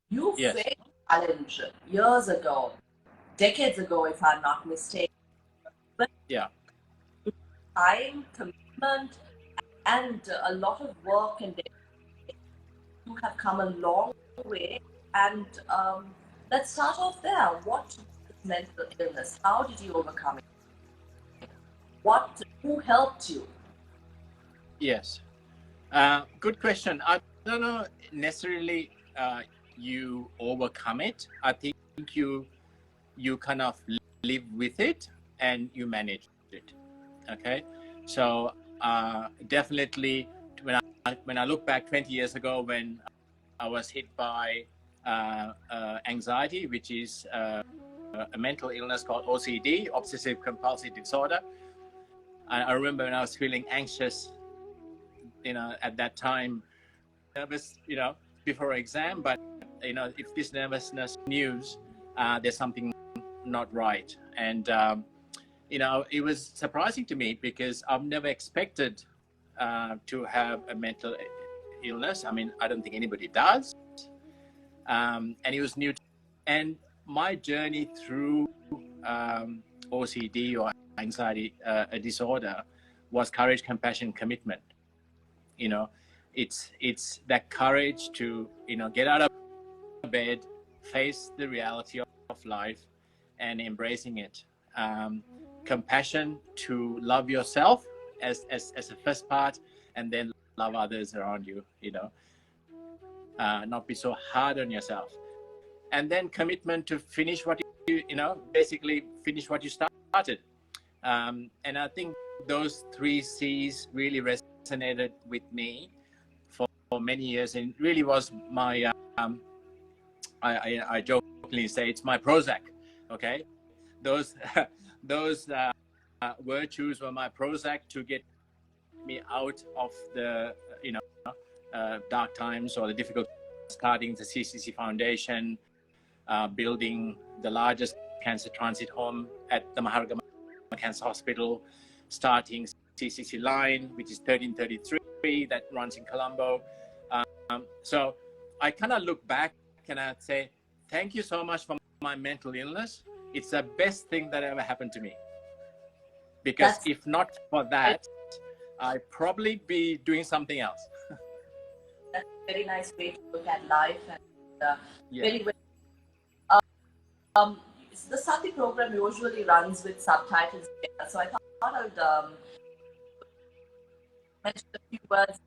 You Yes. faced challenge years ago, decades ago, if I'm not mistaken. But Yeah. time, commitment, and a lot of work and you have come a long way. And let's start off there. What is mental illness? How did you overcome it? Who helped you? Yes. Good question. I don't know necessarily you overcome it. I think you kind of live with it and you manage it. Okay. So definitely when I look back 20 years ago when I was hit by anxiety, which is a mental illness called OCD, obsessive compulsive disorder. I remember when I was feeling anxious, at that time, nervous, before exam, but if this nervousness news, there's something not right. And it was surprising to me because I've never expected to have a mental illness. I mean, I don't think anybody does. And it was new to me. And my journey through OCD or anxiety disorder was courage, compassion, commitment. You know, it's that courage to get out of bed, face the reality of life, and embracing it. Compassion to love yourself as a first part, and then love others around you. Not be so hard on yourself, and then commitment to finish what basically finish what you started. And I think those three C's really resonated with me for many years, and really was my I jokingly say it's my Prozac. Okay, those those virtues were my Prozac to get me out of the dark times or the difficult starting the CCC Foundation, building the largest cancer transit home at the Maharagama Cancer Hospital, starting CCC Line, which is 1333 that runs in Colombo. So I kind of look back and I say, thank you so much for my mental illness. It's the best thing that ever happened to me. Because That's if not for that, I'd probably be doing something else. that's a very nice way to look at life, and Yeah. very well. Um, the Sati program usually runs with subtitles, so I thought I'd mention a few words.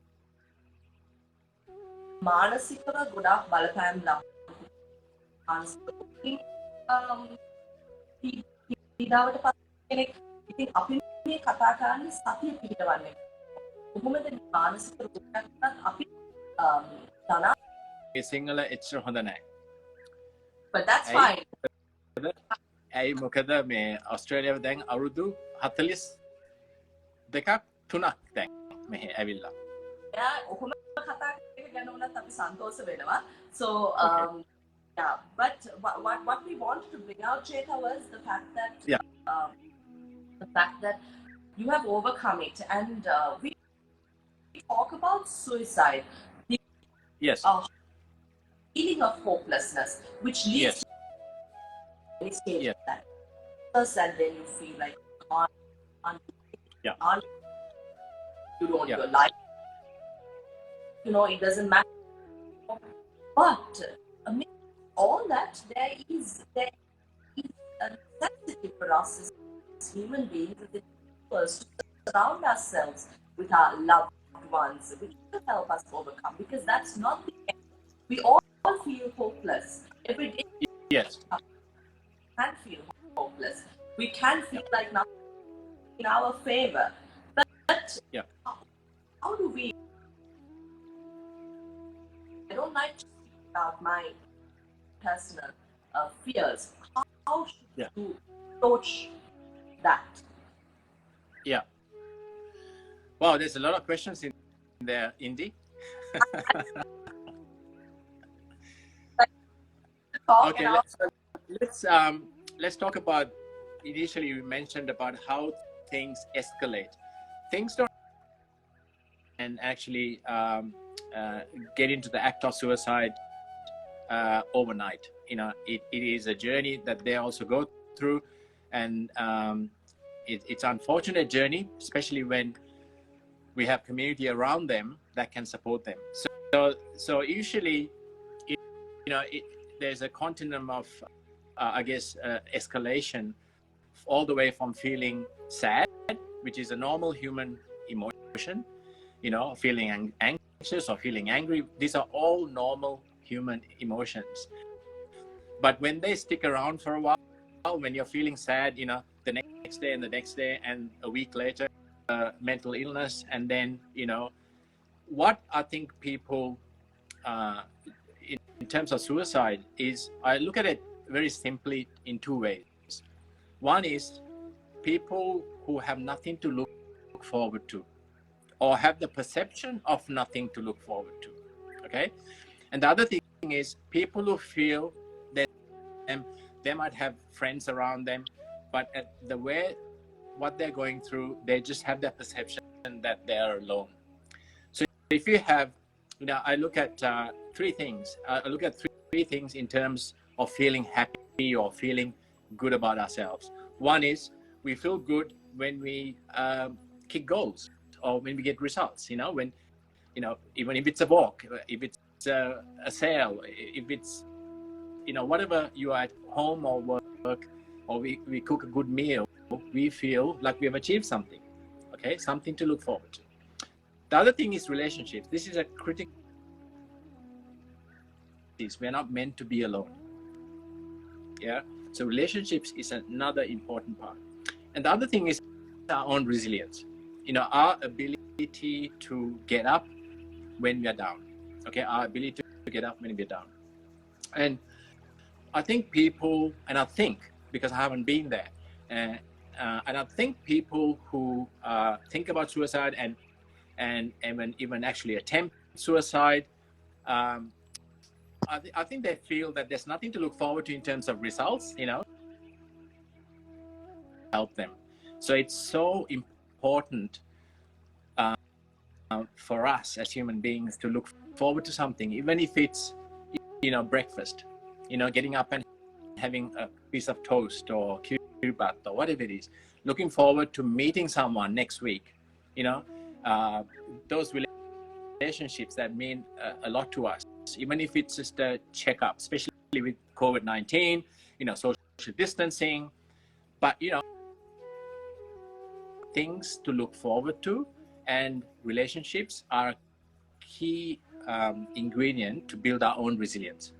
මානසිකව ගොඩාක් බලපෑම් පීඩාවට පත් කෙනෙක්. ඉතින් අපි මේ කතා කරන්නේ සතිය පිහිටවන්නේ. කොහොමද මේ මානසික රෝගයන්ට අපි දනා සිංහල එච්චර හොඳ නැහැ. but that's fine. ඇයි මොකද මේ ඔස්ට්‍රේලියාව දැන් අවුරුදු 42ක් 3ක් දැන් මෙහෙ ඇවිල්ලා. ඔහොම කතා ගැන උනත් අපි සන්තෝෂ වෙනවා. So yeah, but what we wanted to bring out, Cheta, was the fact that you have overcome it, and we talk about suicide, the Yes. feeling of hopelessness, which leads to any stage of that. And then you feel like you don't your life. It doesn't matter. But amidst all that, there is a necessity for us as human beings, as individuals, to surround ourselves with our loved ones, which will help us overcome. Because that's not the end. We all feel hopeless every day. Yes. We can feel hopeless. We can feel like nothing in our favor. But how do we? I don't like to speak about my personal fears. How should you approach that? Yeah. Wow, there's a lot of questions in there, Indy. Okay, let's talk about. Initially, you mentioned about how things escalate. Things don't, and actually get into the act of suicide overnight. It is a journey that they also go through, and it's an unfortunate journey, especially when we have community around them that can support them. So usually, there's a continuum of, escalation, all the way from feeling sad, which is a normal human emotion, feeling anxious or feeling angry. These are all normal human emotions. But when they stick around for a while, when you're feeling sad, the next day and the next day and a week later, mental illness, and then, what I think people, in terms of suicide, is I look at it very simply in two ways. One is people who have nothing to look forward to, or have the perception of nothing to look forward to. Okay. And the other thing is people who feel that they might have friends around them, but at the way what they're going through, they just have that perception that they are alone. So if you have, I look at three things. I look at three things in terms of feeling happy or feeling good about ourselves. One is we feel good when we kick goals, or when we get results. When, even if it's a walk, if it's a sale, if it's, whatever, you are at home or work, or we cook a good meal, we feel like we have achieved something. Okay, something to look forward to. The other thing is relationships. This is a critical. We're not meant to be alone. Yeah. So relationships is another important part. And the other thing is our own resilience. Our ability to get up when we are down. Okay, our ability to get up when we're down. And I think people, because I haven't been there, and I think people who think about suicide and even actually attempt suicide, I think they feel that there's nothing to look forward to in terms of results, help them. So it's so important for us as human beings to look forward to something, even if it's, breakfast, getting up and having a piece of toast or kirbat or whatever it is, looking forward to meeting someone next week, those relationships that mean a lot to us, even if it's just a checkup, especially with COVID-19, social distancing, but, things to look forward to, and relationships are a key ingredient to build our own resilience,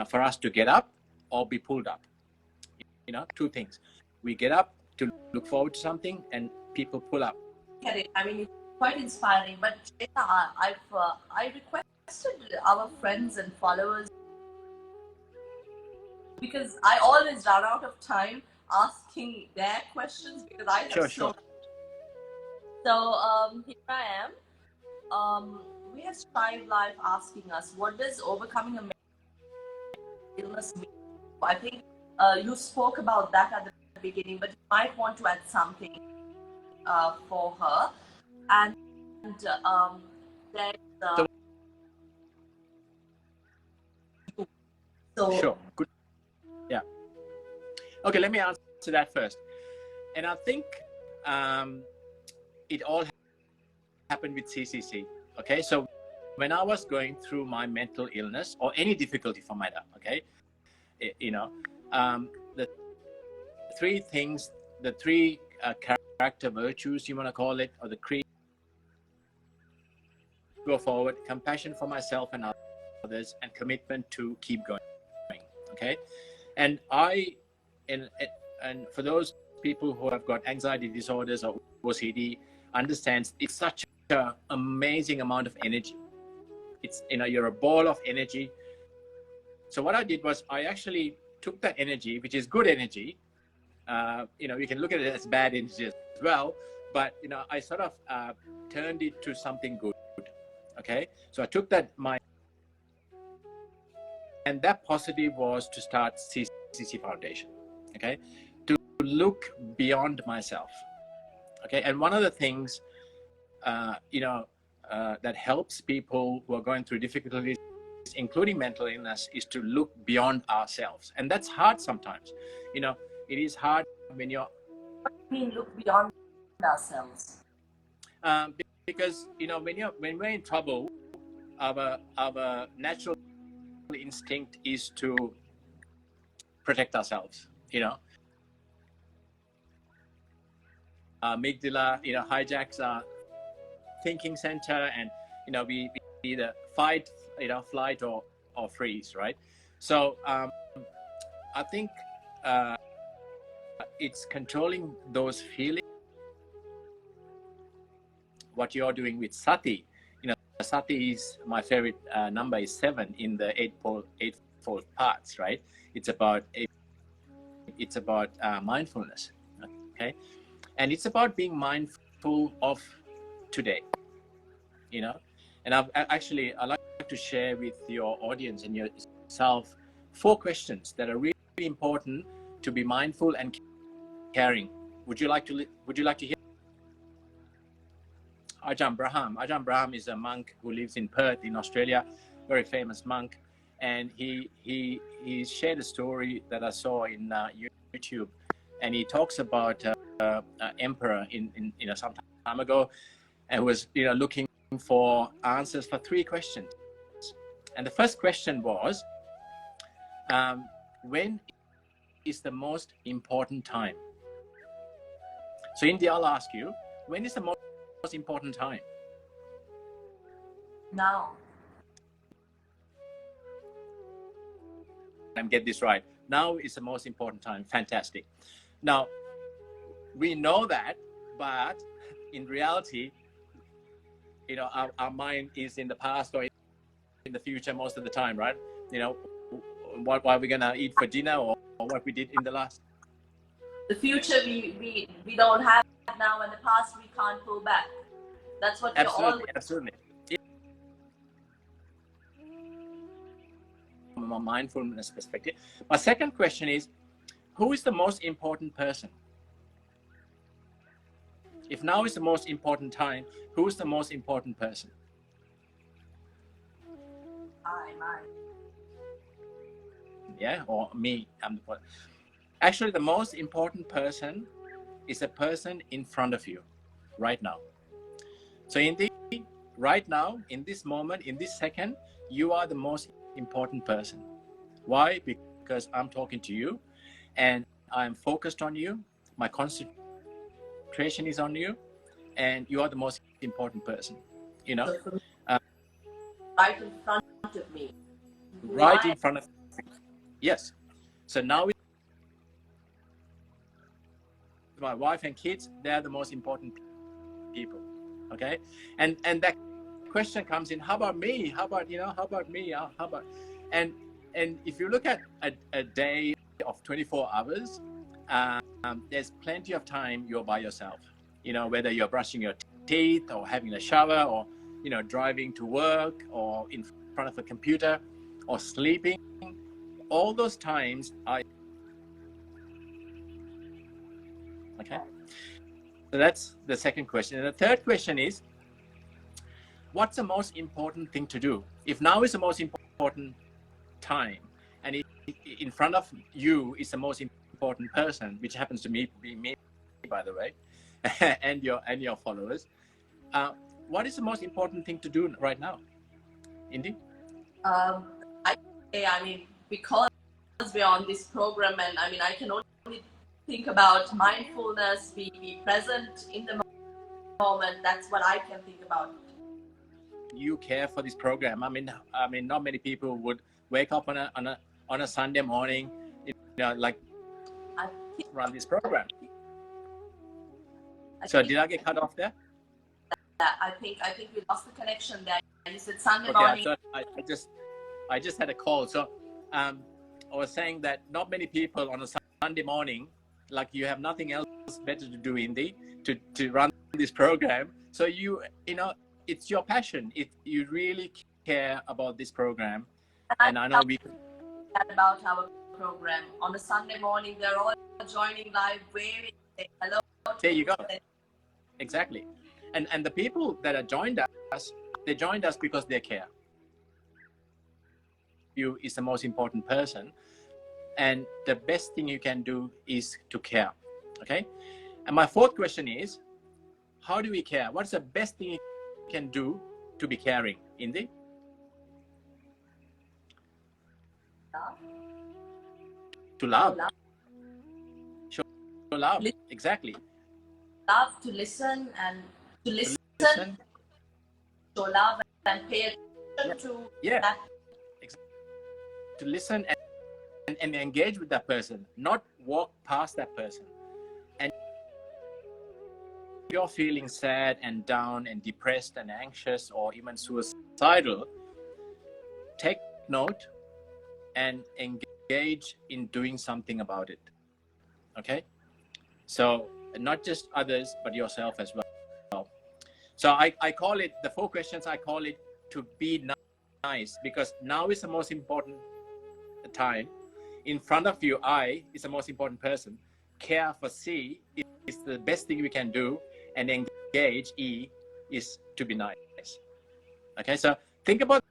for us to get up or be pulled up. Two things. We get up to look forward to something, and people pull up. I mean, it's quite inspiring. But I requested our friends and followers, because I always run out of time asking their questions, because I have Sure. So here I am. We have Strive Life asking us, what does overcoming a mental illness mean? I think you spoke about that at the beginning, but you might want to add something for her. And there's Sure. Good. Yeah. Okay, let me answer that first. And I think it all happened with CCC. Okay, so when I was going through my mental illness or any difficulty for matter, okay, the three things, the three character virtues, you want to call it, or the creed, go forward: compassion for myself and others, and commitment to keep going. Okay, and for those people who have got anxiety disorders or OCD, understands it's such an amazing amount of energy. It's, you're a ball of energy. So what I did was I actually took that energy, which is good energy. You can look at it as bad energy as well, but I sort of turned it to something good. Okay, so I took that and that positive was to start CCC Foundation. Okay, to look beyond myself. Okay, and one of the things that helps people who are going through difficulties including mental illness, is to look beyond ourselves, and that's hard sometimes. It is hard when you're. We look beyond ourselves. Because when we're in trouble, our natural instinct is to protect ourselves. Amygdala, hijacks our thinking center, and we either fight, flight, or freeze, right? So I think it's controlling those feelings. What you're doing with Sati, Sati is my favorite number, is 7 in the eightfold parts, right? It's about mindfulness, okay, and it's about being mindful of today, and I'd like to share with your audience and yourself 4 questions that are really important to be mindful and caring. Would you like to hear? Ajahn Brahm is a monk who lives in Perth in Australia, very famous monk, and he shared a story that I saw in YouTube, and he talks about an emperor in some time ago, and was looking for answers for 3 questions, and the first question was, when is the most important time? So India, I'll ask you, when is the most important time? Now. And get this right. Now is the most important time. Fantastic. Now, we know that, but in reality, our mind is in the past or in the future most of the time, right? What are we gonna eat for dinner, or what we did in the last. The future we don't have now, and the past we can't pull back. That's what you're always. Absolutely. From a mindfulness perspective. My second question is, who is the most important person? If now is the most important time, who is the most important person? I. Yeah, or me. Actually, the most important person is the person in front of you right now. So right now, in this moment, in this second, you are the most important person. Why? Because I'm talking to you, and I'm focused on you. My concentration is on you, and you are the most important person. Right in front of me. Right in front of me. Yes. So now my wife and kids, they're the most important people. Okay, and that question comes in, how about me? How about me? How about, and if you look at a day of 24 hours, there's plenty of time you're by yourself. Whether you're brushing your teeth or having a shower, or driving to work, or in front of a computer, or sleeping, all those times are okay. So that's the second question. And the third question is, what's the most important thing to do? If now is the most important time, and in front of you is the most important person, which happens to be me, by the way, and your followers, what is the most important thing to do right now, Indy? Because we're on this program, and I can only think about mindfulness, be present in the moment. That's what I can think about. You care for this program. Not many people would wake up on a Sunday morning, run this program. So did I get cut off there? I think we lost the connection there. You said Sunday morning. I just had a call. So I was saying that not many people on a Sunday morning, like, you have nothing else better to do, Indy, to run this program. So it's your passion. You really care about this program, and I know we about our program on a Sunday morning. They're all joining live, waving, saying hello. There you go. Exactly, and the people that have joined us, they joined us because they care. you is the most important person, and the best thing you can do is to care. Okay. And my fourth question is, how do we care? What's the best thing you can do to be caring, Indi? To love. Show love. Exactly. Love, to listen, and to listen, show love, and pay attention to that. Exactly. To listen and engage with that person, not walk past that person. And if you're feeling sad and down and depressed and anxious or even suicidal, take note and engage in doing something about it. Okay? So not just others, but yourself as well. So I call it, the 4 questions, I call it to be nice, because now is the most important time. In front of you, I is the most important person. Care for C is the best thing we can do. And engage, E, is to be nice. Okay, so think about.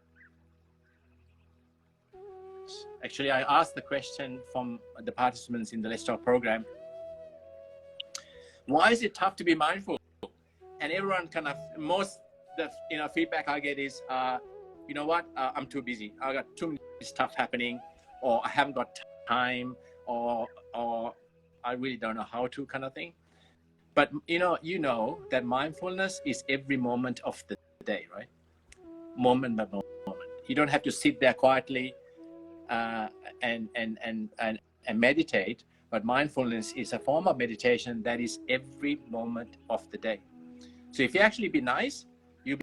Actually, I asked the question from the participants in the Let's Talk program. Why is it tough to be mindful? And everyone kind of, most the feedback I get is, you know what, I'm too busy. I got too much stuff happening, or I haven't got time, or I really don't know how to, kind of thing. But you know that mindfulness is every moment of the day, right? Moment by moment. You don't have to sit there quietly and meditate, but mindfulness is a form of meditation that is every moment of the day. So if you actually be nice, you'll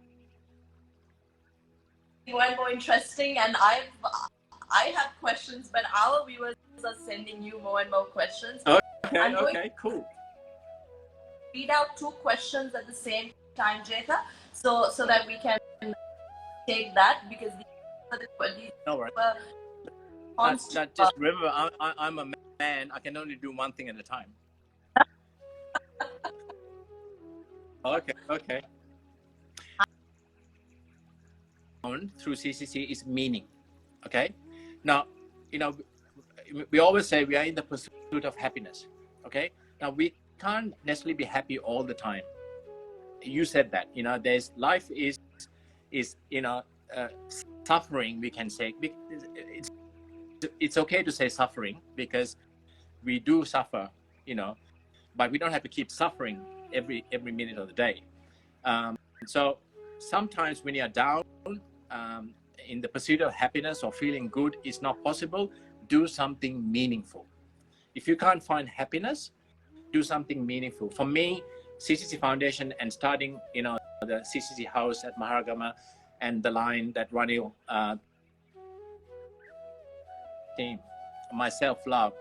be more interesting. And I have questions, but our viewers are sending you more and more questions. Okay, cool. Read out 2 questions at the same time, Jetha, so that we can take that, because these no worries. Just remember, I'm a man. I can only do one thing at a time. Okay. Through CCC is meaning. Okay. Now, we always say we are in the pursuit of happiness. Okay. Now we can't necessarily be happy all the time. You said that. There's life is suffering. We can say it's okay to say suffering, because we do suffer. But we don't have to keep suffering every minute of the day. So sometimes when you're down, in the pursuit of happiness or feeling good is not possible, do something meaningful. If you can't find happiness, do something meaningful. For me, CCC Foundation and starting, the CCC house at Maharagama, and the line that Ranil team, my self-love,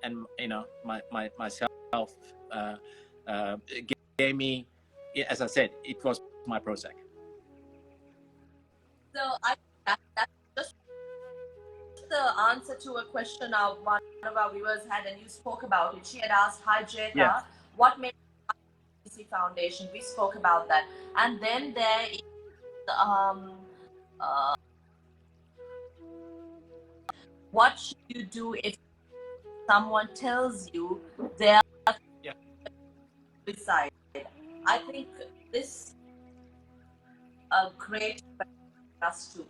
and my self gave me, as I said, it was my Prozac. So that's just the answer to a question one of our viewers had, and you spoke about it. She had asked, "Hi Jetha, what made CCC Foundation?" We spoke about that, and then there is what should you do if someone tells you they are suicide? I think this is a great for us to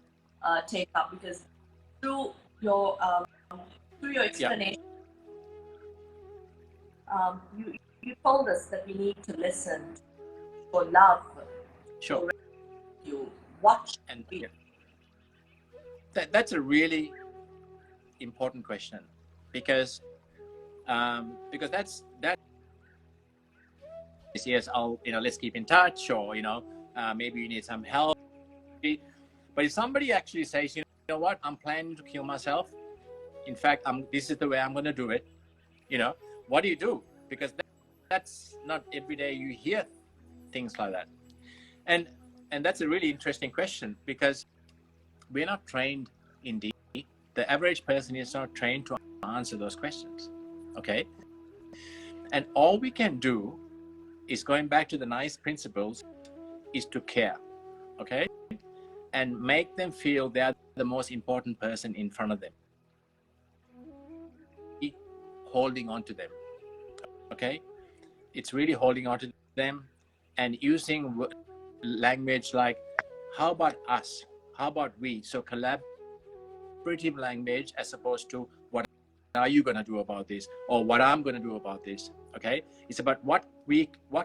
take up, because through your explanation, you told us that we need to listen, for love, sure, you watch, and that's a really important question, because that's yes, I'll let's keep in touch, or maybe you need some help. But if somebody actually says, you know what, I'm planning to kill myself, in fact, this is the way I'm going to do it, what do you do? Because that's not every day you hear things like that. And that's a really interesting question, because we're not trained in D. The average person is not trained to answer those questions. Okay. And all we can do is, going back to the nice principles, is to care. Okay. And make them feel they're the most important person in front of them. Holding on to them. Okay? It's really holding on to them and using language like, how about us? How about we? So collaborative language as opposed to what are you going to do about this, or what I'm going to do about this. Okay? It's about what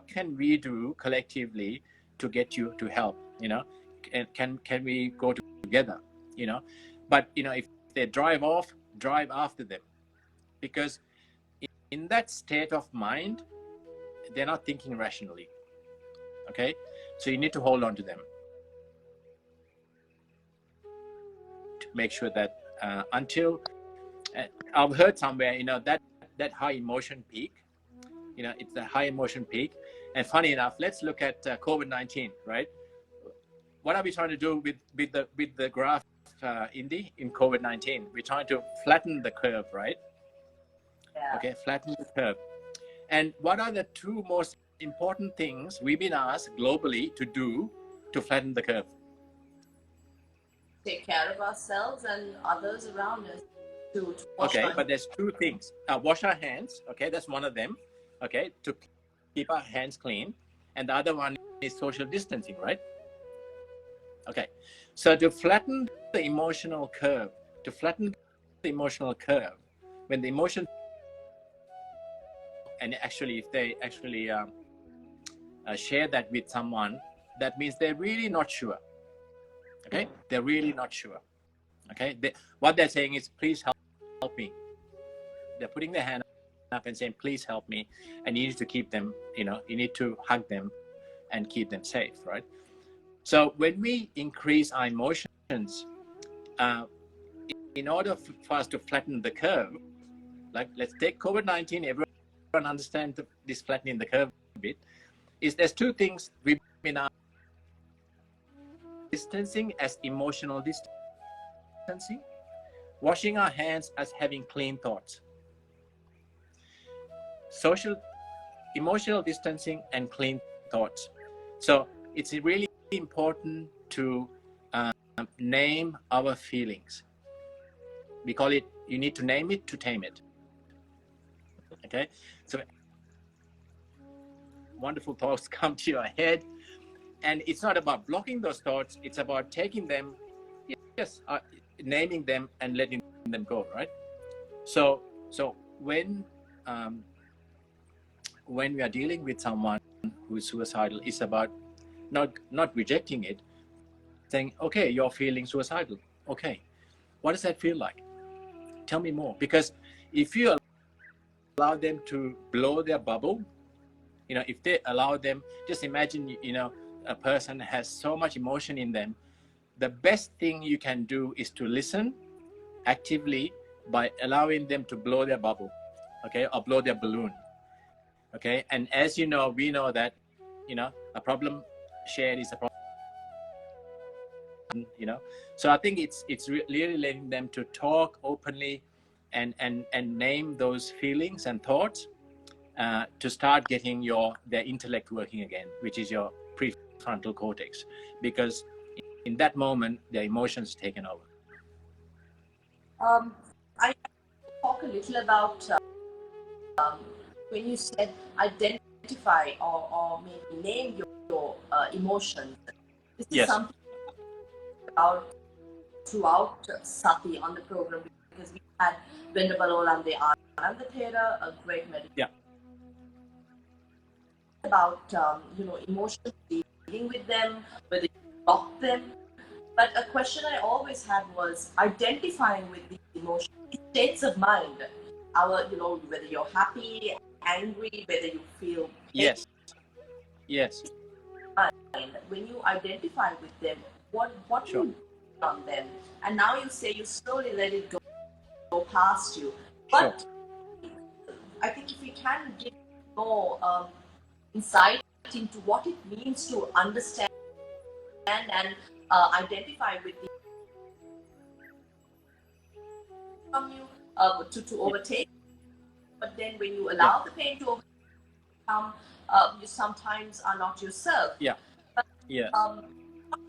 can we do collectively to get you to help, can we go together, but if they drive off, drive after them, because in that state of mind, they're not thinking rationally. Okay, so you need to hold on to them to make sure that until I've heard somewhere, that high emotion peak, it's a high emotion peak. And funny enough, let's look at COVID-19, right? What are we trying to do with the graph, in COVID-19? We're trying to flatten the curve, right? Yeah. Okay, flatten the curve. And what are the two most important things we've been asked globally to do to flatten the curve? Take care of ourselves and others around us. To wash Okay, our but there's two things. Wash our hands. Okay, that's one of them. Okay, to keep our hands clean. And the other one is social distancing, right? Okay, so to flatten the emotional curve, when the emotions, and actually if they actually share that with someone, that means they're really not sure. Okay, they're really not sure. Okay, what they're saying is, please help me. They're putting their hand up and saying, please help me. And you need to keep them, you need to hug them and keep them safe, right? So when we increase our emotions, in order for us to flatten the curve, like let's take COVID-19, everyone understands this flattening the curve a bit, is there's two things we've been distancing as emotional distancing, washing our hands as having clean thoughts. Emotional distancing and clean thoughts. So it's really important to name our feelings. We call it, you need to name it to tame it. Okay, so wonderful thoughts come to your head, and it's not about blocking those thoughts, it's about taking them, naming them and letting them go, right? So when we are dealing with someone who's suicidal, it's about not rejecting it, saying, okay, you're feeling suicidal. Okay, what does that feel like? Tell me more. Because if you allow them to blow their bubble, if they allow them, just imagine, a person has so much emotion in them. The best thing you can do is to listen actively by allowing them to blow their bubble, okay, or blow their balloon. Okay, and as you know, we know that, a problem shared is a problem. So I think it's really letting them to talk openly and name those feelings and thoughts, to start getting their intellect working again, which is your prefrontal cortex, because in that moment their emotions taken over. I talk a little about when you said identify or maybe name your emotions. This is something about throughout Sati on the program, because we had Venerable Olande Ananda Thera, a great meditation about emotions, dealing with them, whether you block them. But a question I always had was identifying with these emotions, states of mind. Whether you're happy, angry, whether you feel pain. Yes. When you identify with them, what do you do on them? And now you say you slowly let it go past you. But I think if we can give more insight into what it means to understand and identify with the from you to overtake, but then when you allow the pain to overcome, you sometimes are not yourself. But,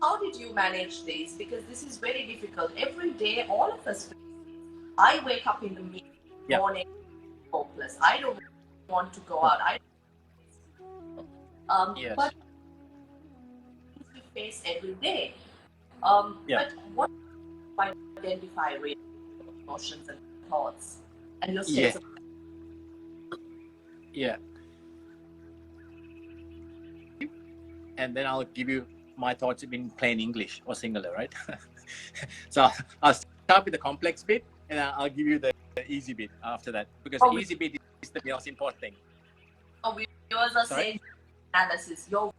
how how did you manage this? Because this is very difficult. Every day, all of us face this. I wake up in the Yeah. morning hopeless. I don't want to go out. Yes. But we face every day. Yeah. But what do you identify with emotions and thoughts and your Yeah. states of Yeah. And then I'll give you my thoughts in plain English or singular, right? So I'll start with the complex bit, and I'll give you the easy bit after that, because the easy bit is the most important thing. your viewers are Sorry? saying analysis. Your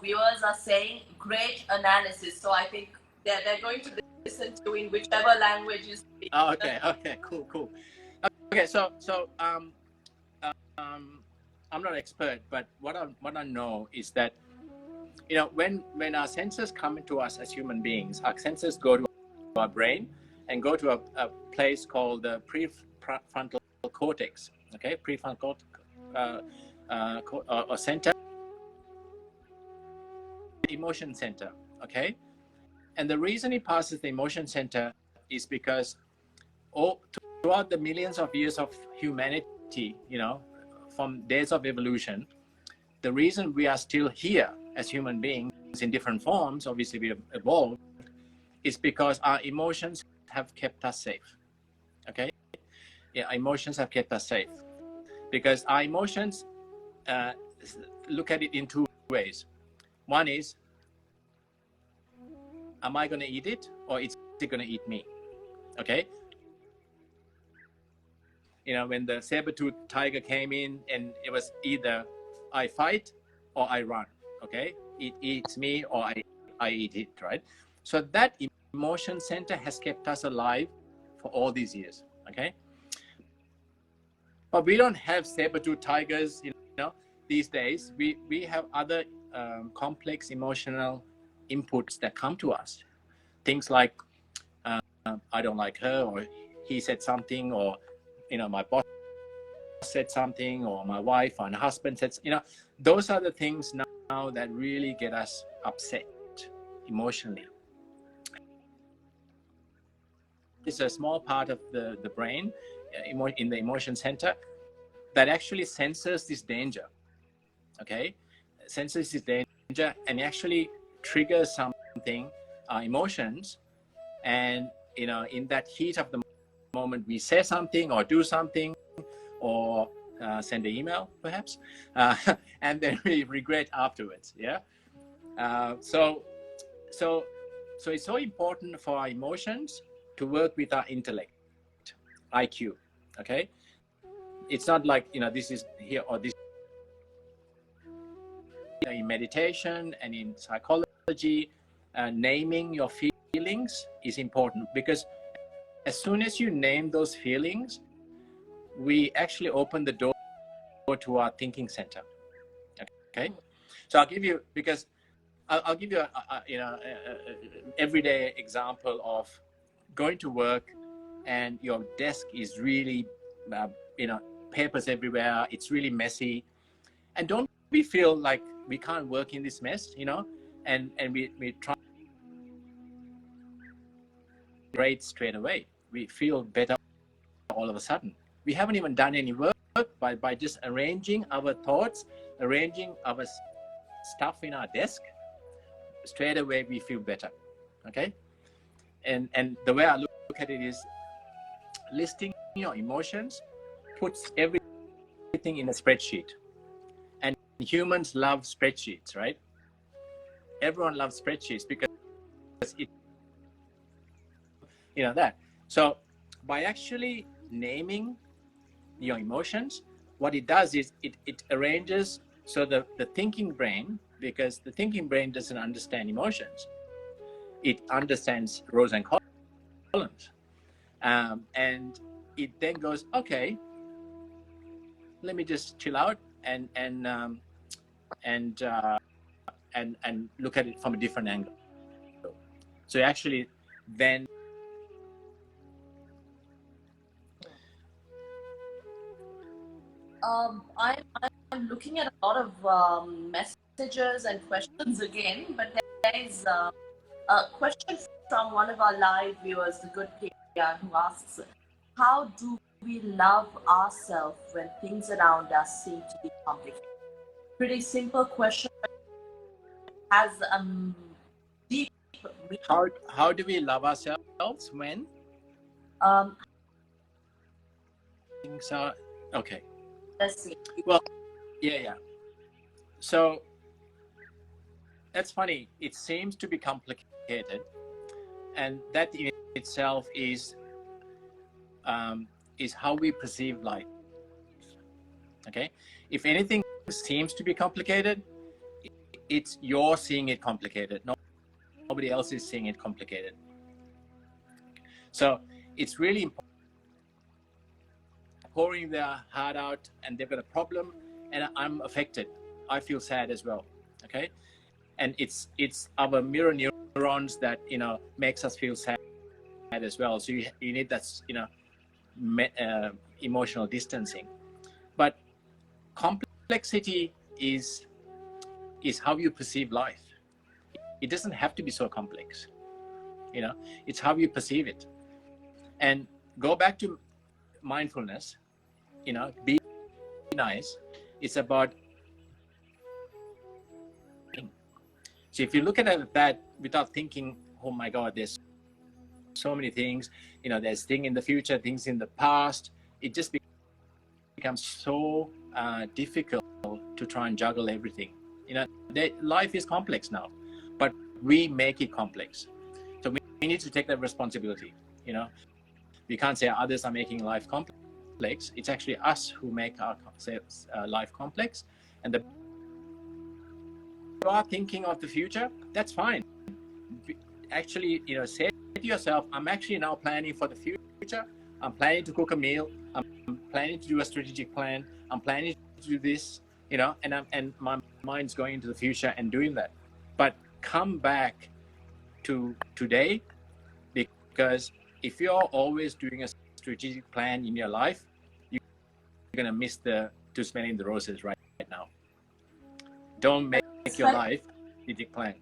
viewers are saying great analysis. So I think they're going to listen to in whichever language you speak. Oh, okay. Cool. Okay, so I'm not an expert, but what I know is that, when our senses come into us as human beings, our senses go to our brain and go to a place called the prefrontal cortex. Okay, prefrontal or center, emotion center. Okay, and the reason it passes the emotion center is because throughout the millions of years of humanity, from days of evolution, the reason we are still here as human beings in different forms, obviously we have evolved, is because our emotions have kept us safe. Okay, yeah, emotions have kept us safe because our emotions, look at it in two ways. One is, am I going to eat it, or is it going to eat me? Okay, when the saber-toothed tiger came in, and it was either I fight or I run. Okay, it eats me or I eat it, right? So that emotion center has kept us alive for all these years. Okay, but we don't have saber-tooth tigers, these days. We have other complex emotional inputs that come to us. Things like, I don't like her, or he said something, or my boss said something, or my wife and husband said, those are the things now that really get us upset emotionally. It's a small part of the brain, in the emotion center, that actually senses this danger. Okay, senses this danger and actually triggers something, emotions, and in that heat of the moment, we say something or do something, or send an email perhaps, and then we regret afterwards. Yeah. So it's so important for our emotions to work with our intellect, IQ. Okay, it's not like this is here or this. In meditation and in psychology, naming your feelings is important, because as soon as you name those feelings, we actually open the door to our thinking center. Okay, so I'll give you, because I'll give you a everyday example of going to work, and your desk is really, papers everywhere. It's really messy, and don't we feel like we can't work in this mess, and we try great straight away. We feel better all of a sudden. We haven't even done any work, but by just arranging our thoughts, arranging our stuff in our desk, straight away we feel better. Okay, and the way I look at it is, listing your emotions puts everything in a spreadsheet, and humans love spreadsheets, right? Everyone loves spreadsheets because it, that. So by actually naming your emotions, what it does is it arranges so the thinking brain, because the thinking brain doesn't understand emotions, it understands rows and columns, and it then goes, okay, let me just chill out and look at it from a different angle. So actually then I'm looking at a lot of messages and questions again, but there is A question from one of our live viewers, the good Kian, who asks, how do we love ourselves when things around us seem to be complicated? Pretty simple question, but has deep meaning. How do we love ourselves when Um, things are okay? let's see. Well, yeah. So that's funny. It seems to be complicated, and that in itself is how we perceive life. Okay, if anything seems to be complicated, it's you're seeing it complicated. Nobody else is seeing it complicated. So it's really important. Pouring their heart out, and they've got a problem, and I'm affected. I feel sad as well. Okay, and it's our mirror neurons that makes us feel sad as well. So you need that emotional distancing. But complexity is how you perceive life. It doesn't have to be so complex. It's how you perceive it. And go back to mindfulness. Be nice. It's about. So if you look at it that without thinking, oh my God, there's so many things, there's things in the future, things in the past, it just becomes so difficult to try and juggle everything. Life is complex now, but we make it complex. So we need to take that responsibility. We can't say others are making life complex. It's actually us who make our life complex. And the you are thinking of the future, that's fine. Actually, say to yourself, I'm actually now planning for the future. I'm planning to cook a meal. I'm planning to do a strategic plan. I'm planning to do this, and my mind's going into the future and doing that. But come back to today, because if you're always doing a strategic plan in your life, you're going to miss to smelling the roses right now. Don't make your life a strategic plan.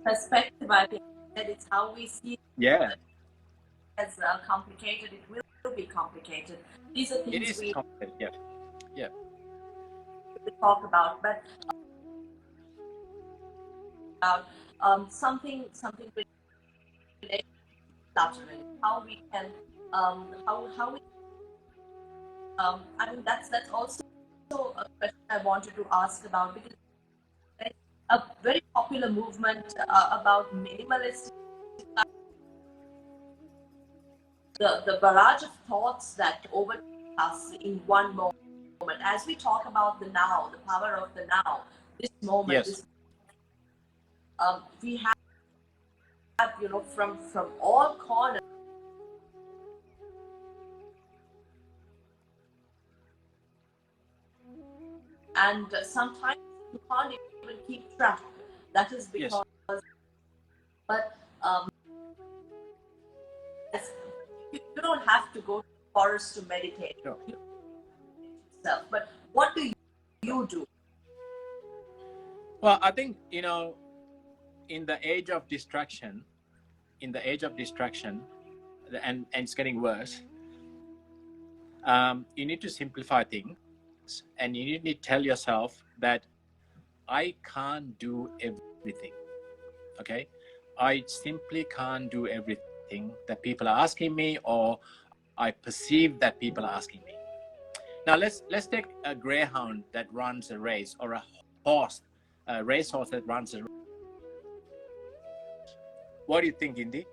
Perspective, I think that it's how we see it. Yeah. As complicated, it will be complicated. These are things we talk about, but something related to cluttering. How we can how we I mean that's also a question I wanted to ask about, because there's a very popular movement about minimalistic. The barrage of thoughts that overtake us in one moment. As we talk about the now, the power of the now, this moment, yes. We have from all corners, and sometimes you can't even keep track. That is because, yes. But you don't have to go to the forest to meditate. No. But what do you do? Well, I think in the age of distraction, and it's getting worse, you need to simplify things, and you need to tell yourself that I can't do everything. Okay, I simply can't do everything that people are asking me, or I perceive that people are asking me. Now let's take a greyhound that runs a race, or a racehorse that runs a race. What do you think, Indy?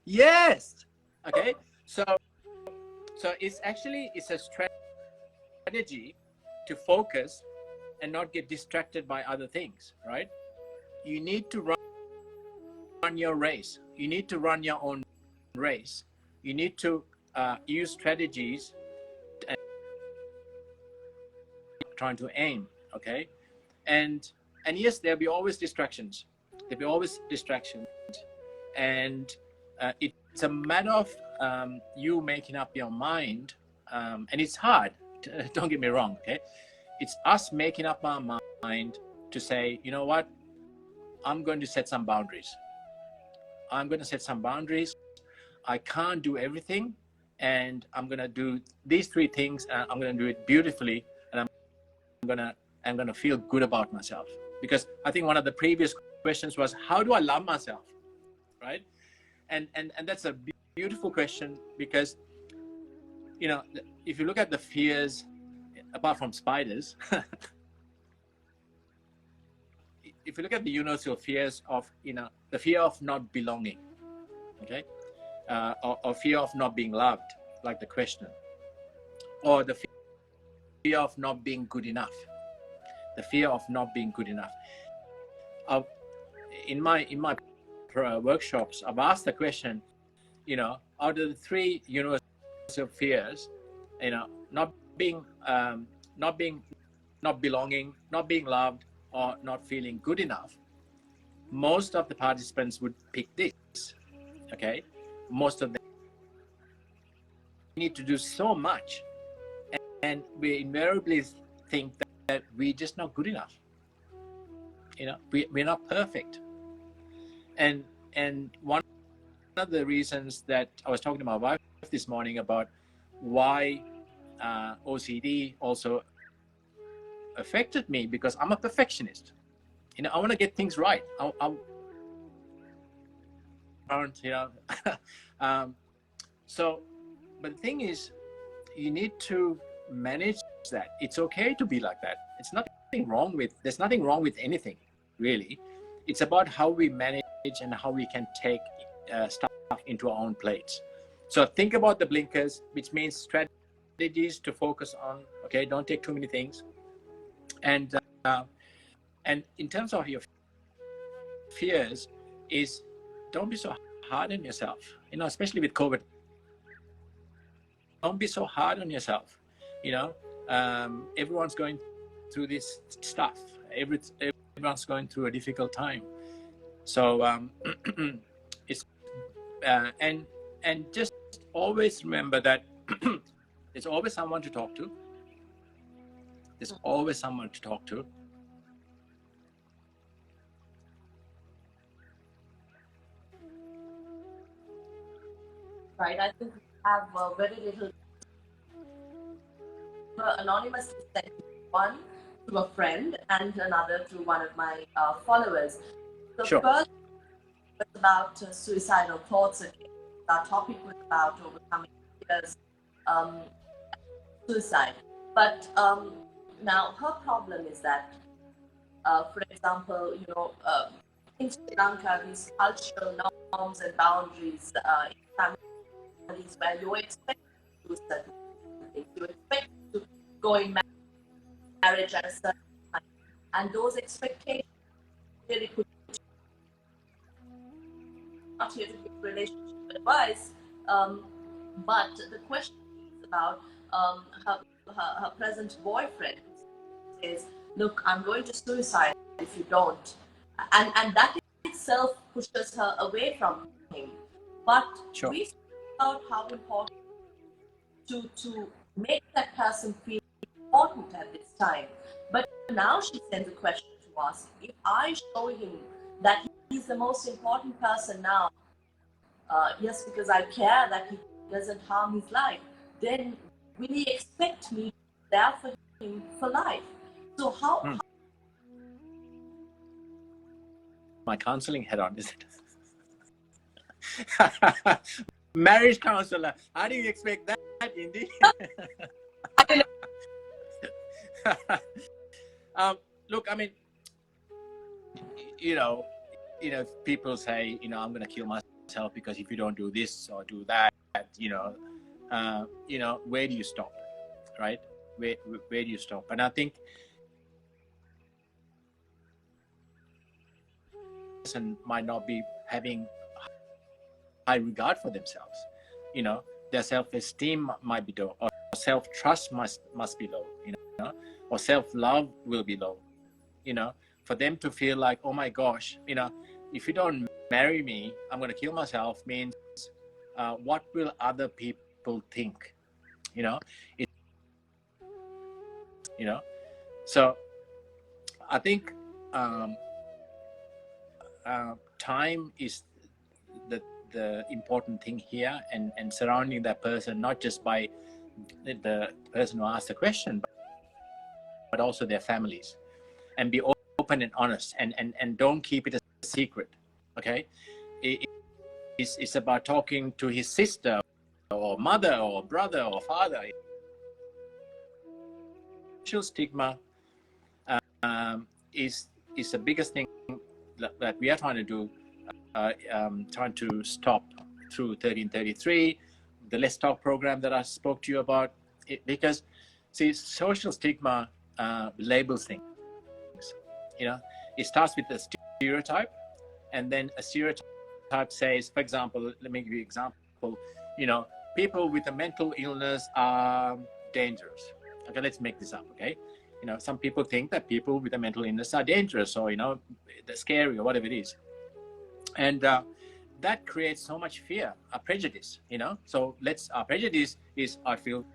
Yes. Okay. So it's a strategy to focus and not get distracted by other things, right? You need to run your race. You need to run your own race. You need to use strategies and trying to aim. Okay. And yes, there'll be always distractions. And it's a matter of you making up your mind, and it's hard. Don't get me wrong. Okay, it's us making up our mind to say, you know what, I'm going to set some boundaries. I'm going to set some boundaries. I can't do everything, and I'm going to do these 3 things, and I'm going to do it beautifully, and I'm going to feel good about myself. Because I think one of the previous questions was, how do I love myself, right? And that's a beautiful question, because, you know, if you look at the fears, apart from spiders, if you look at the universal fears of, you know, the fear of not belonging, okay, or fear of not being loved, like the question, or the fear of not being good enough, the fear of not being good enough. In my workshops, I've asked the question, you know, out of the 3 universal fears, you know, not being, not belonging, not being loved, or not feeling good enough, most of the participants would pick this. Okay, most of them need to do so much, and we invariably think that we're just not good enough. You know, we're not perfect. And one of the reasons that I was talking to my wife this morning about why OCD also affected me, because I'm a perfectionist. You know, I want to get things right. You know, so, but the thing is, you need to manage that. It's okay to be like that. It's nothing wrong with. There's nothing wrong with anything, really. It's about how we manage and how we can take stuff into our own plates. So think about the blinkers, which means strategies to focus on. Okay, don't take too many things. And in terms of your fears, is don't be so hard on yourself. You know, especially with COVID, don't be so hard on yourself. You know, everyone's going through this stuff. Everyone's going through a difficult time. So it's and just always remember that there's always someone to talk to. There's always someone to talk to. Right. I think we have very little. Anonymously sent one to a friend and another to one of my followers. The Sure. first was about suicidal thoughts again. Our topic was about overcoming fears, suicide. But now her problem is that, for example, you know, in Sri Lanka, these cultural norms and boundaries in families where you're expected to do certain things, you're expected to go in marriage at a certain time, and those expectations really put not here to give relationship advice, but the question is about her present boyfriend who says, "Look, I'm going to suicide if you don't," and that itself pushes her away from him. But Sure. we spoke about how important to make that person feel important at this time. But now she sends a question to us: if I show him that he's the most important person now, yes, because I care that he doesn't harm his life, then will he expect me to be there for him for life? So how My counseling head on, is it? Marriage counselor. How do you expect that, Indy? Look, I mean, you know, people say, you know, I'm going to kill myself because if you don't do this or do that, you know, where do you stop, right? Where do you stop? And I think person might not be having high regard for themselves. You know, their self-esteem might be low, or self-trust must be low. You know, or self-love will be low. You know, for them to feel like, oh my gosh, you know, if you don't marry me, I'm going to kill myself, means what will other people think? You know, so I think time is the important thing here, and surrounding that person, not just by the person who asked the question, but also their families, and be open and honest, and don't keep it a secret. Okay, it's about talking to his sister or mother or brother or father. Social stigma is the biggest thing that we are trying to do, trying to stop through 1333, the Let's Talk program that I spoke to you about. Because, see, social stigma labels things. It starts with a stereotype, and then a stereotype says, for example, let me give you an example. People with a mental illness are dangerous. Okay, let's make this up. Okay, some people think that people with a mental illness are dangerous, or they're scary, or whatever it is, and that creates so much fear, a prejudice. So our prejudice is I feel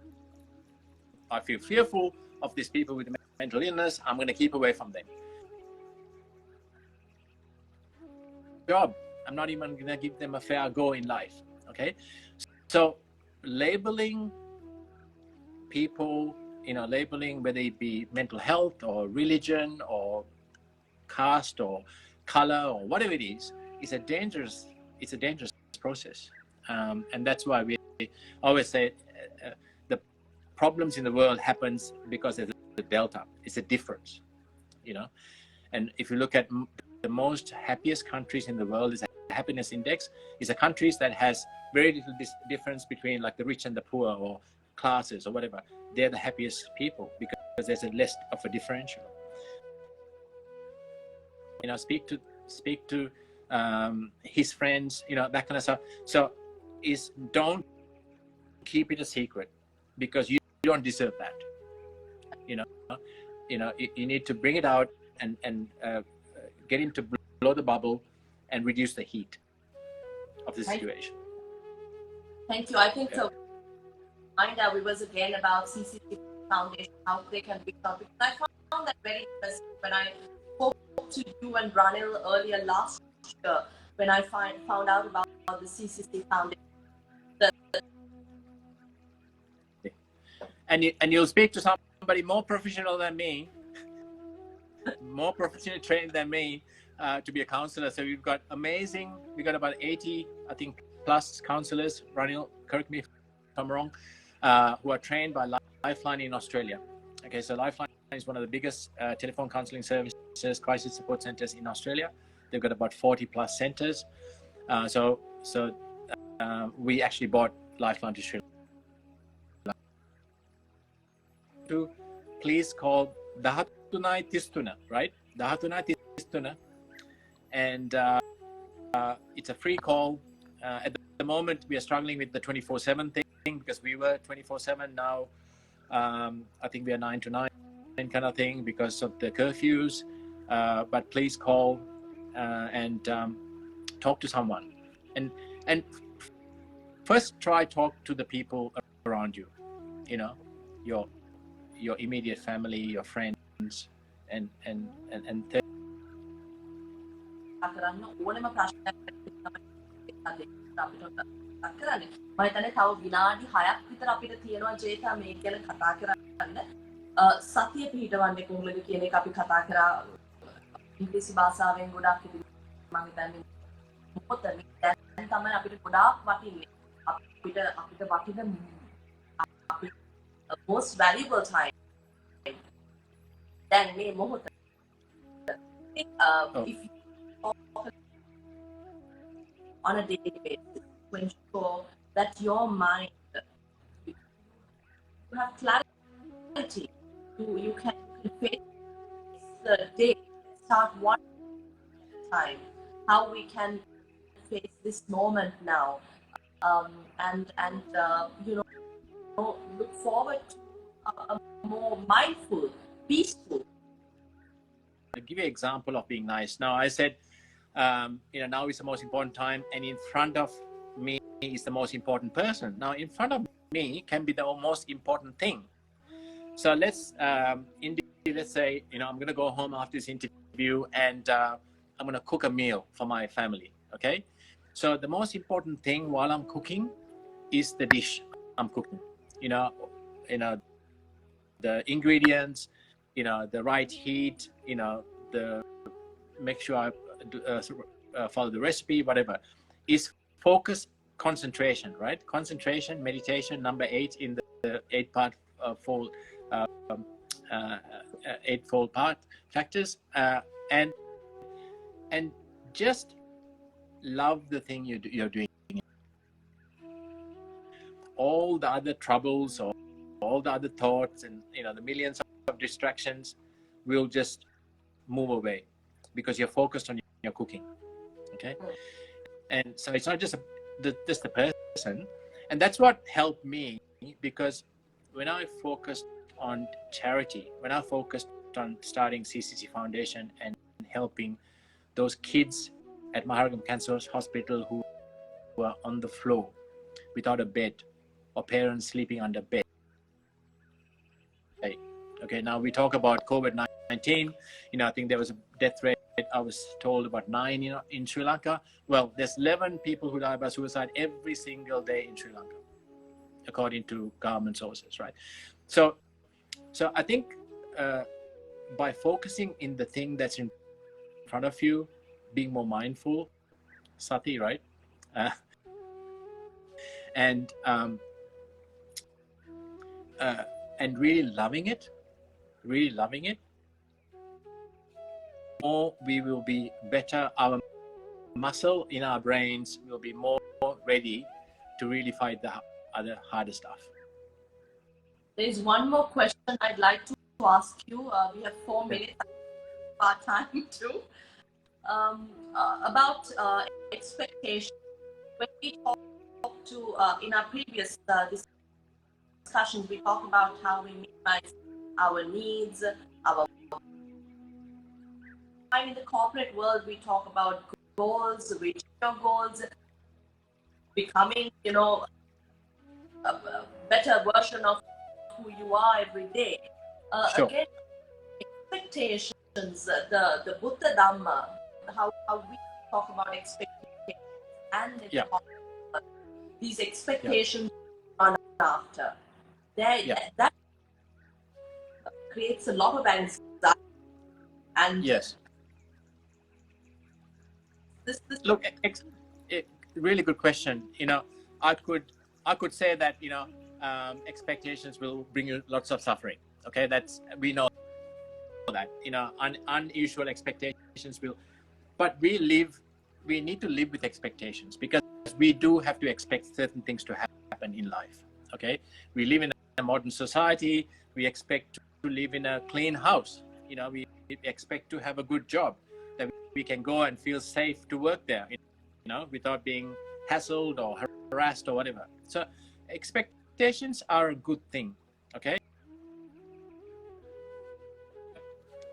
fearful of these people with mental illness. I'm going to keep away from them. Job. I'm not even going to give them a fair go in life. Okay, so labeling people, labeling whether it be mental health or religion or caste or color or whatever it is a dangerous process, and that's why we always say the problems in the world happens because there's a delta. It's a difference, and if you look at the most happiest countries in the world, is a happiness index, is a countries that has very little difference between like the rich and the poor or classes or whatever. They're the happiest people because there's a less of a differential. Speak to his friends, that kind of stuff. So don't keep it a secret, because you don't deserve that. You need to bring it out and get him to blow the bubble and reduce the heat of the situation. Thank you. I think mind our viewers again about CCC Foundation, how they can become. Because I found that very interesting when I spoke to you and Ranil earlier last year, when I found out about the CCC Foundation. And you'll speak to somebody more professional than me, more professionally trained than me, to be a counselor. So we've got about 80, I think, plus counselors. Ranil, correct me if I'm wrong, who are trained by Lifeline in Australia. Okay, so Lifeline is one of the biggest telephone counselling services, crisis support centres in Australia. They've got about 40 plus centres. So we actually bought Lifeline to Sri Lanka. Please call Dahatunai Tistuna, right? Dahatunai Tistuna. And it's a free call. At the moment, we are struggling with the 24/7 thing, because we were 24/7. Now, I think we are 9 to 9 kind of thing because of the curfews. But please call and talk to someone. And first talk to the people around you. Your immediate family, your friends, and සතිය පිහිටවන්නේ කොහොමද කියන එක අපි කතා කරා ඉංග්‍රීසි භාෂාවෙන් ගොඩක් ඉතින් මම හිතන්නේ මොකද දැන් තමයි අපිට ගොඩාක් වටින්නේ අපිට වටින most valuable time දැන් මේ මොහොත if you talk on a daily basis to ensure that your mind, you have clarity, you can face the day, start one time, how we can face this moment now, and look forward to a more mindful, peaceful. I'll give you an example of being nice. Now, I said, now is the most important time, and in front of me is the most important person. Now, in front of me can be the most important thing. So let's say, I'm going to go home after this interview, and I'm going to cook a meal for my family. Okay. So the most important thing while I'm cooking is the dish I'm cooking. You know, the ingredients, the right heat, the make sure I follow the recipe, whatever. Is focus, concentration, right? Concentration, meditation, number 8 in the 8-part fold, uh, eightfold part factors, and just love the thing you're doing. All the other troubles or all the other thoughts and the millions of distractions will just move away because you're focused on your cooking. Okay. And so it's not just the person, and that's what helped me, because when I focused on charity, when I focused on starting CCC Foundation and helping those kids at Maharagam Cancer Hospital who were on the floor without a bed, or parents sleeping under bed. Okay, now we talk about COVID-19. I think there was a death rate, I was told, about 9 in Sri Lanka. Well, there's 11 people who die by suicide every single day in Sri Lanka, according to government sources, right? So I think by focusing in the thing that's in front of you, being more mindful, Sati, right? And really loving it, more we will be better. Our muscle in our brains will be more ready to really fight the other harder stuff. There's one more question I'd like to ask you. We have 4 minutes our time too. About expectations. When we talk to in our previous discussions, we talk about how we minimize our needs, our time in the corporate world. We talk about goals, reaching your goals, becoming, a better version of who you are every day. Sure. Again, expectations, the Buddha Dhamma, how we talk about expectations, and these expectations run after. That creates a lot of anxiety. And yes, this look, really good question. I could say that expectations will bring you lots of suffering. Okay, we know that unusual expectations will, but we need to live with expectations, because we do have to expect certain things to happen in life. Okay, we live in a modern society. We expect to live in a clean house. We expect to have a good job, that we can go and feel safe to work there, without being hassled or harassed or whatever. So expectations are a good thing. Okay,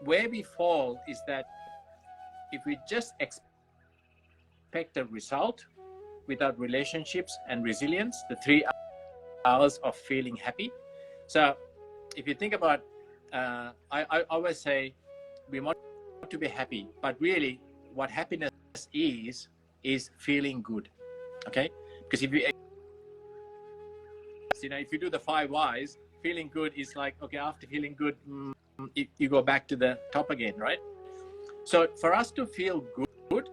where we fall is that if we just expect a result without relationships and resilience, the 3 hours of feeling happy. So if you think about, I always say we want to be happy, but really what happiness is feeling good. Okay, because if you do the 5 whys, feeling good is like, okay, after feeling good, you go back to the top again, right? So for us to feel good,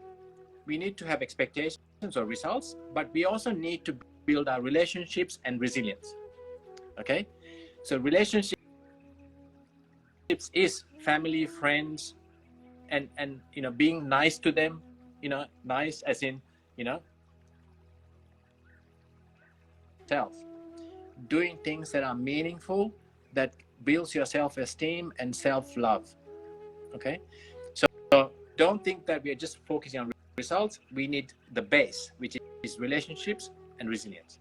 we need to have expectations or results, but we also need to build our relationships and resilience. Okay, so relationships is family, friends, and being nice to them. Nice as in self, doing things that are meaningful, that builds your self-esteem and self-love. Okay, so don't think that we are just focusing on results. We need the base, which is relationships and resilience.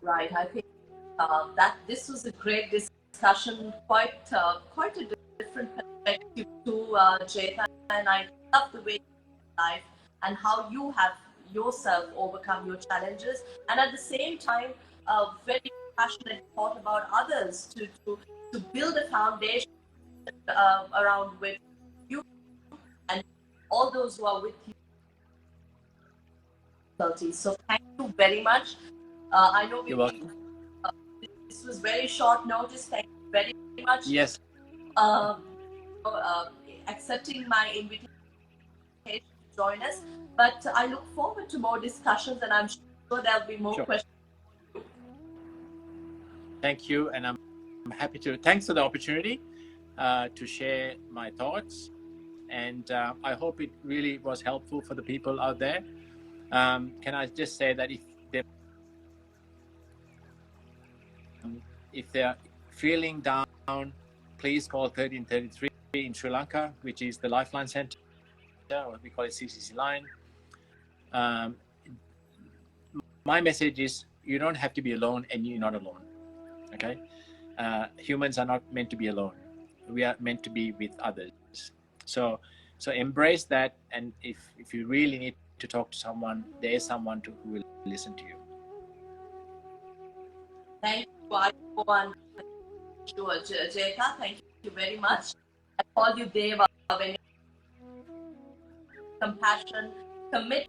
Right. I think that this was a great discussion, quite a different perspective to Jeta, and I love the way you life and how you have yourself overcome your challenges, and at the same time, very passionate thought about others to build a foundation around which you and all those who are with you. So thank you very much. I know You're welcome. this was very short notice. Thank you very much. Yes. Uh, Accepting my invitation to join us. But I look forward to more discussions, and I'm sure there'll be more questions. Thank you, and I'm happy to. Thanks for the opportunity to share my thoughts, and I hope it really was helpful for the people out there. Can I just say that if they're feeling down, please call 1333 in Sri Lanka, which is the Lifeline Center, or we call it CCC line. My message is you don't have to be alone, and you're not alone. Okay, humans are not meant to be alone. We are meant to be with others. So embrace that, and if you really need to talk to someone, there is someone who will listen to you. Thank you, everyone. Jayaka, thank you very much. I call you Deva when compassion, commitment